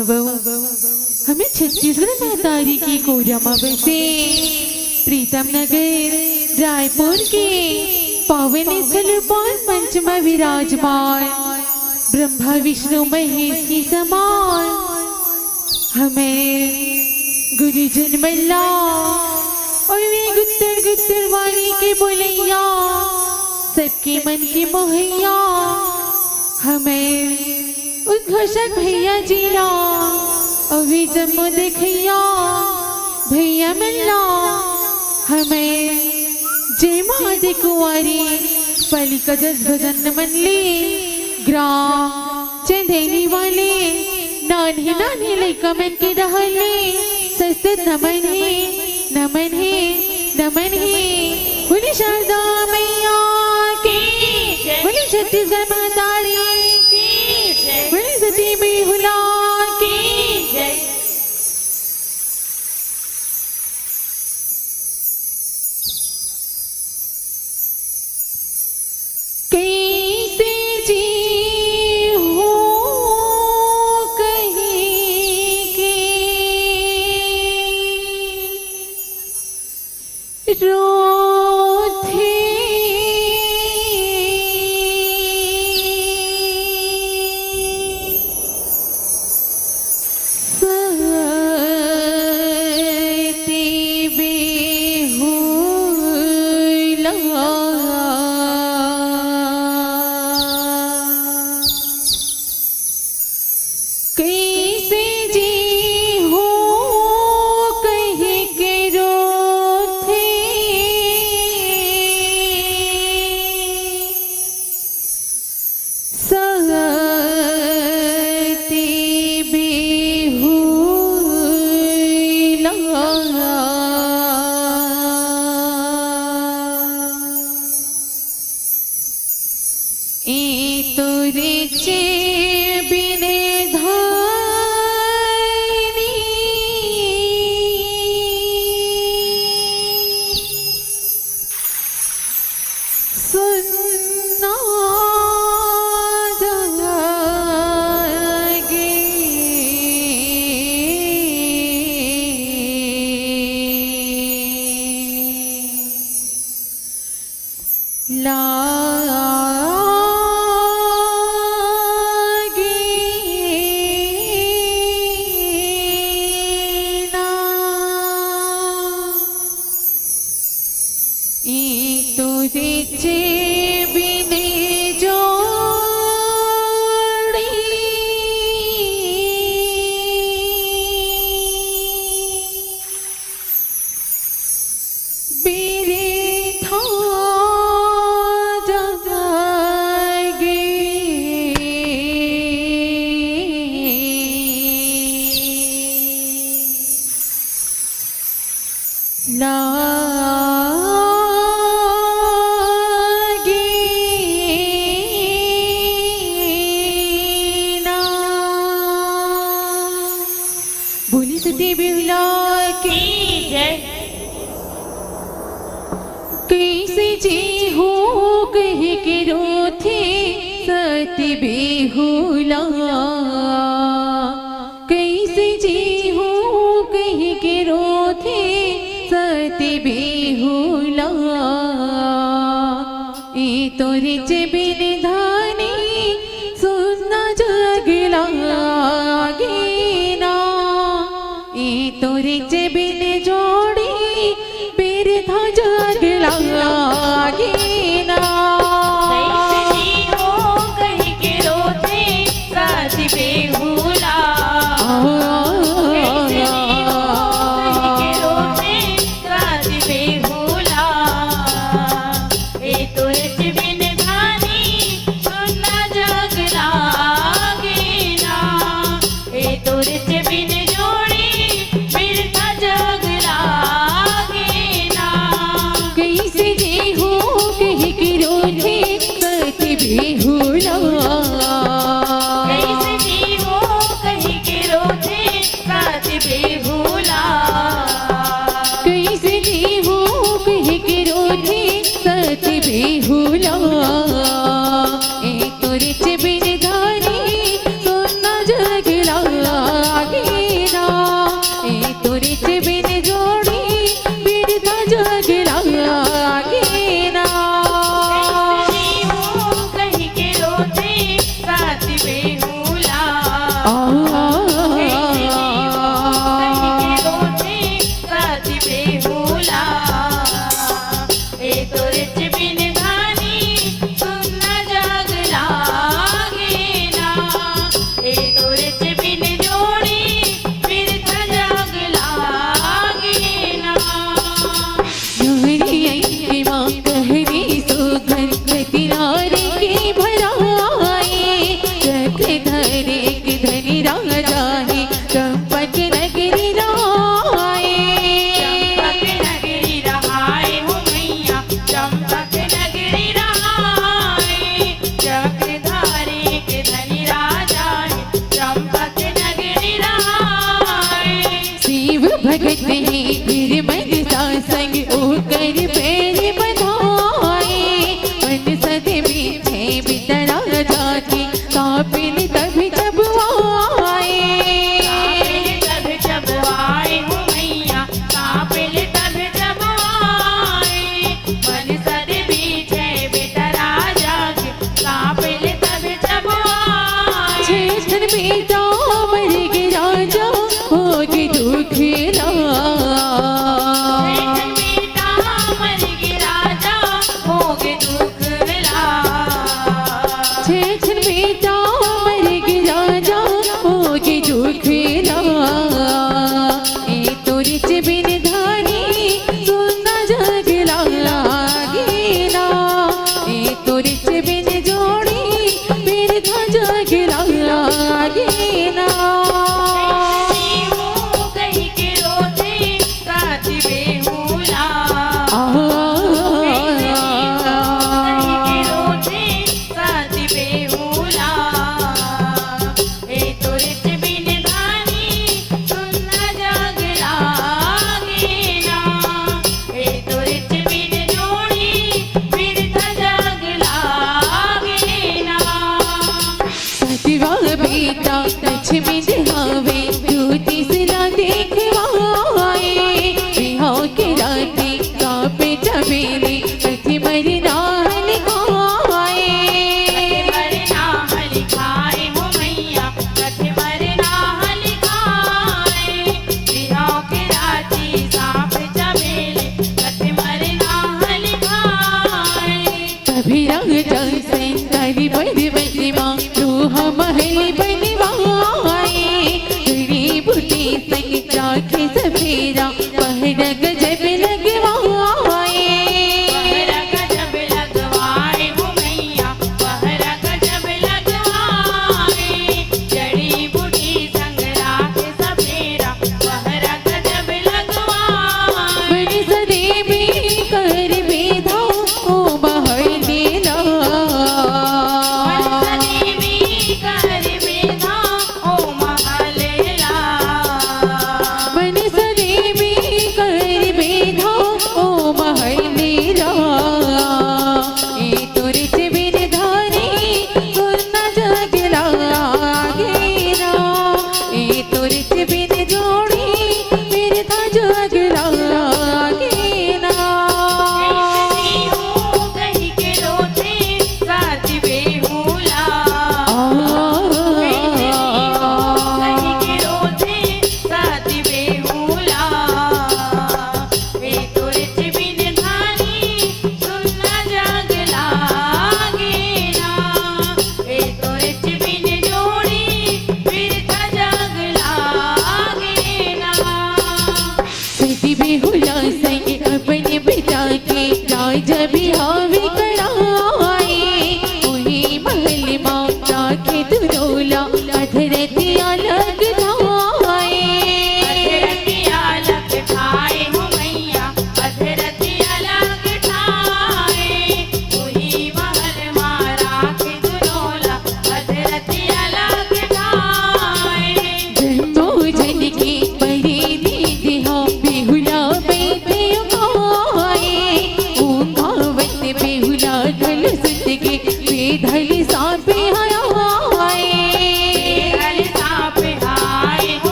अब हमें छत्तीसगढ़ महतारी की कोरमा बसे प्रीतम नगर रायपुर के पावन स्थल पर पंचमा विराजमान ब्रह्मा विष्णु महेश की समान हमें गुरुजन मल्ला और वे गुत्तर गुत्तर वाणी के बोलैया सबके मन की मोहैया हमें उद्घोषक भैया जीला और वे जम्मू देखैया भैया मल्ला हमें जय महादेव कुंवारी पालिका जस भजन मंडली ग्राम चंदेली वाले नानी नानी लड़का मन के रहले सस्ते नमन है नमन है नमन है बोली शारदा मैया की बोली छत्तीसगढ़ महतारी की बोली सती बेहुला की जय। कैसे जी हो कहेंगे रोथे सती बेहुला कैसे जी हो कहे के रोथे सती बेहुला ए तोरे चे बिने सुनना जागे ना तोरे चे बिने जोड़ी बेरे था जागे बोली सती बेहुला की जय। कैसे जी हो कहे के रोथे सती बेहुला कैसे जी हो कहे के रोथे सती बेहुला ए तोरे चे बिन धानी सुनना जगला गेना ए तोरे चे बिन जोड़ी बिरधा जगला गेना कैसे जी हो कहे के रोथे सती बेहुला कैसे जी हो कहे के रोथे सती बेहुला ए तोरे चे बिन धानी सुनना जग लागेना ए तोरे चे बिन जोड़ी बिरथा बेटा मर के राजा हो के दुखला बेटा मर के राजा होगे दुखला छेछन बेटा मर के राजा हो के दुखला ए तोरे बिन धानी सुनना जगला लागेला ए तोरे बिन जोड़ी बिन था जगला लागेला कहीं के रोते काती बेहुला कहीं के रोते काती बेहुला ए तोरे बिन धानी सुनना जगला गेना ए तोरे बिन जोड़ी फिर था जगला गेना सतवा बेटा लक्ष्मी हावे दूती सिला देखवाए बिहाव के राते कापे चबेली पति मरना लिखाए मरना लिखाए हो मैया कथ मरना लिखाए बिहाव के राती सांप चमेले कथ मरना लिखाए कभी रंग जैसे तारी बड़ी बड़ी माँ रूह महल बनवाए गरीब बुटी संग जाके सफेरा पहर गजब लगवाए पहरा गजब लगवाए हो मैया पहरा गजब लगवाए जड़ी बूटी संग राख सफेरा पहरा गजब लगवाए बड़ी सदे में कर बेधा ओ बाहर देना देवी कर बेधा ओ महलेला बड़ी सदे में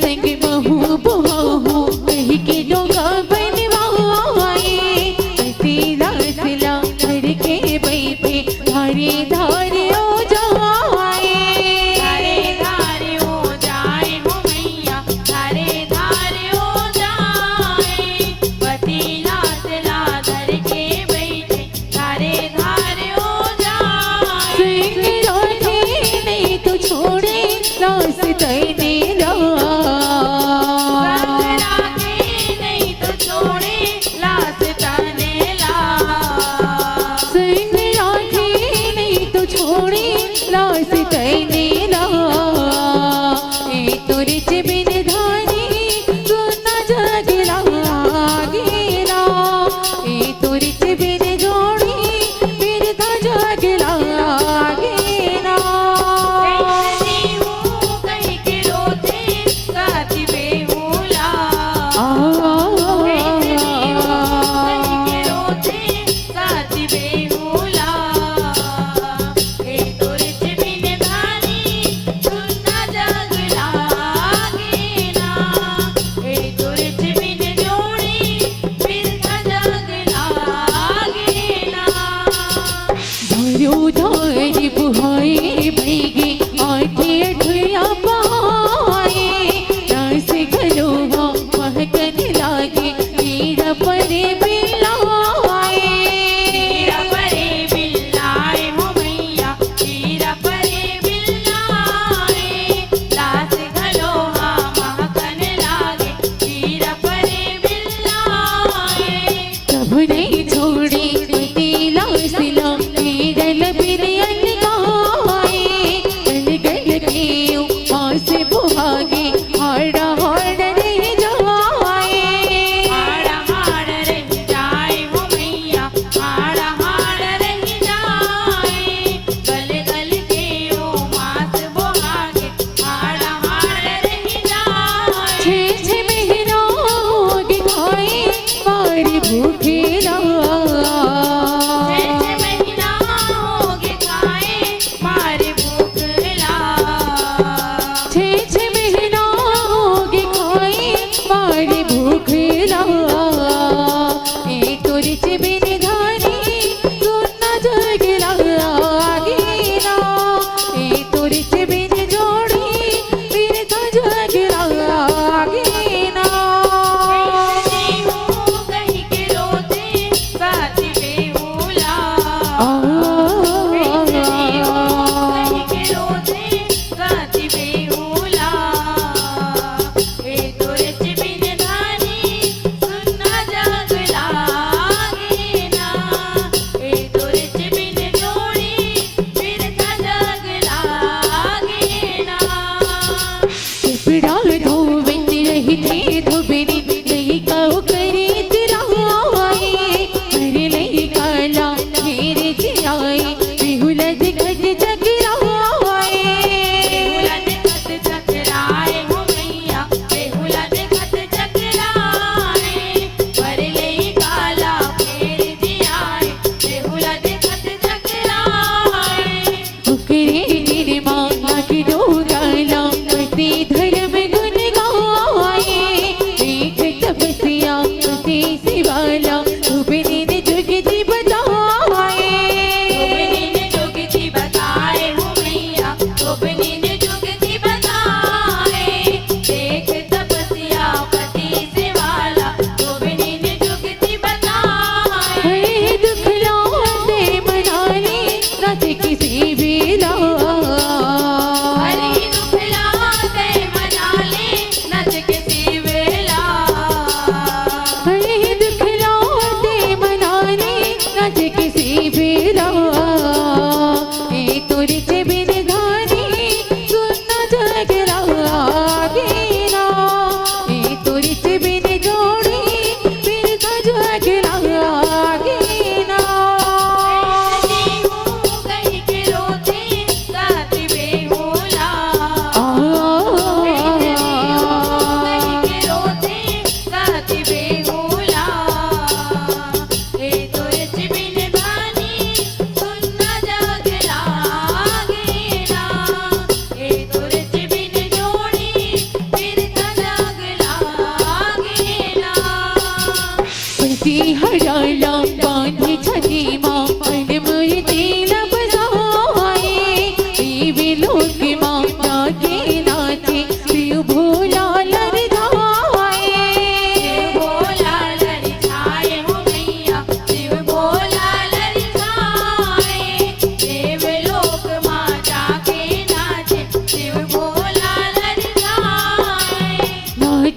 संग बहू बहू कही के डोंगा बनवाए तेरा सिला करके बैठे धारे धारे ओ जाए धारे धारे हो जाए हो मैया धारे धारे हो जाए पतीला सिला धर के बैठे धारे धारे हो जाए संग राधे नहीं तो छोड़े लास तैने ला राधे नहीं तो छोड़े लास तने ला संग राधे नहीं तो छोड़े लास तैने ला ए तोरे बिन धानी सुना जगला गेला ए तोरे बिन जोड़ी फिर ता जगला गेला कहती हूँ कहीं के रोते गाती बेहुला कहती हूँ कहीं के रोते गाती बेहुला ए तोरे बिन धानी सुनना जग लागेना ए तोरे बिन जोड़ी फिर था जग लागेना धरो धारी बुहाए भैगे आठे अठया पाए रास गलोहा महकन लागे मेरा परे बिलाए हीरा परे बिल्लाए हो मैया हीरा परे बिल्लाए लास गलोहा महकन लागे हीरा परे बिल्लाए प्रभु नहीं छोड़ी तेला सिला तेरल बिरियन गाए गल के पास बुहागे हाड़ा हाड़ नहीं जाए हाड़ा हाड़ रह जाए हो मैया हाड़ा हाड़ रह जाए गल गल के ओ मास बोहागे हाड़ा हाड़ रह जाए छे छे महीना होगे खाए मारे भूखे ला छे महीना होगे खाए मारे भूख ला छे छे महीना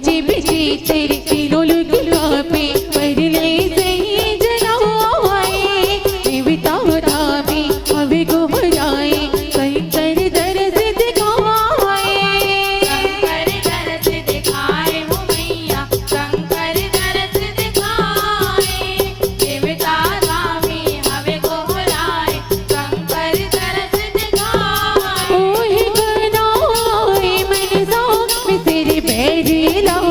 ऊंचे बिछे तेरे तीनों लोग पे परले सही जलाए देवता धामे हवे को हराए शंकर दरस दिखाए शंकर दरस दिखाए हो मैया शंकर दरस दिखाए देवता धामे हवे को बुलाए शंकर दरस दिखाए ओहे कनाए मनसा में तेरे पैर लाए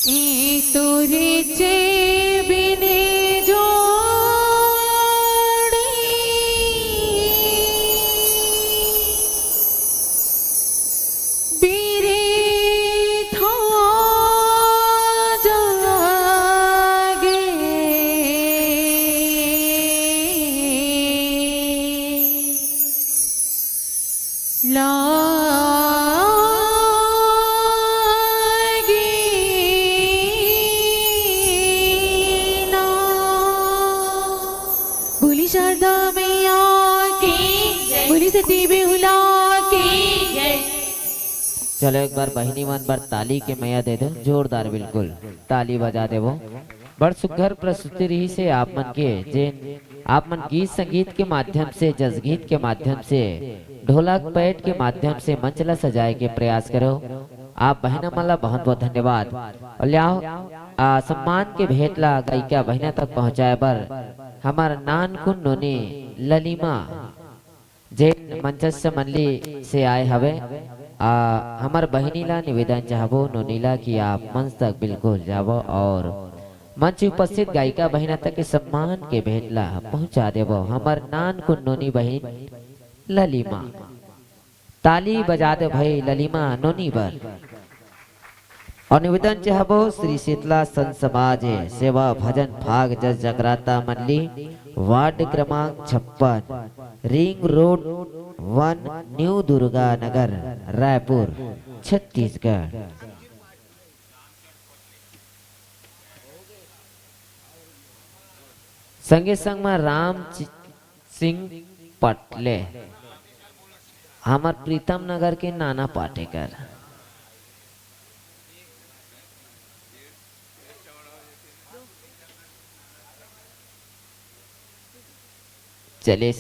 એ તોરે ચે બિને જોડી બીરે થા જાગે बोली शारदा मैया की बोली सती बेहुला की चलो एक बार बहिनी मन पर ताली के मैया दे दो जोरदार बिल्कुल ताली बजा दे वो बड़ सुघर प्रस्तुति रही से आप मन के जिन आप मन गीत संगीत के माध्यम से जसगीत के माध्यम से ढोलक पैट के माध्यम से मंचला सजाए के प्रयास करो आप बहना मला बहुत बहुत धन्यवाद और लियाओ सम्मान के भेंटला गायिका बहना तक पहुंचाए बर हमार नान कुन नोनी ललिमा जे मंचस्य मनली से आए हवे हमार बहनीला निवेदन चाहबो नोनीला कि आप मंच तक बिल्कुल जाबो और मंच उपस्थित गायिका बहना तक के सम्मान के भेंटला पहुंचा देबो हमार नान कुन नोनी बहन ललिमा ताली बजा दे भाई ललिमा नोनी बर और निवेदन चाहबो श्री शीतला संत समाज सेवा भजन भाग जस जगराता मंडली वार्ड क्रमांक 56 रिंग रोड 1 न्यू दुर्गा नगर रायपुर छत्तीसगढ़ संगे संग में राम सिंह पटले हमार प्रीतम नगर के नाना पाटेकर चले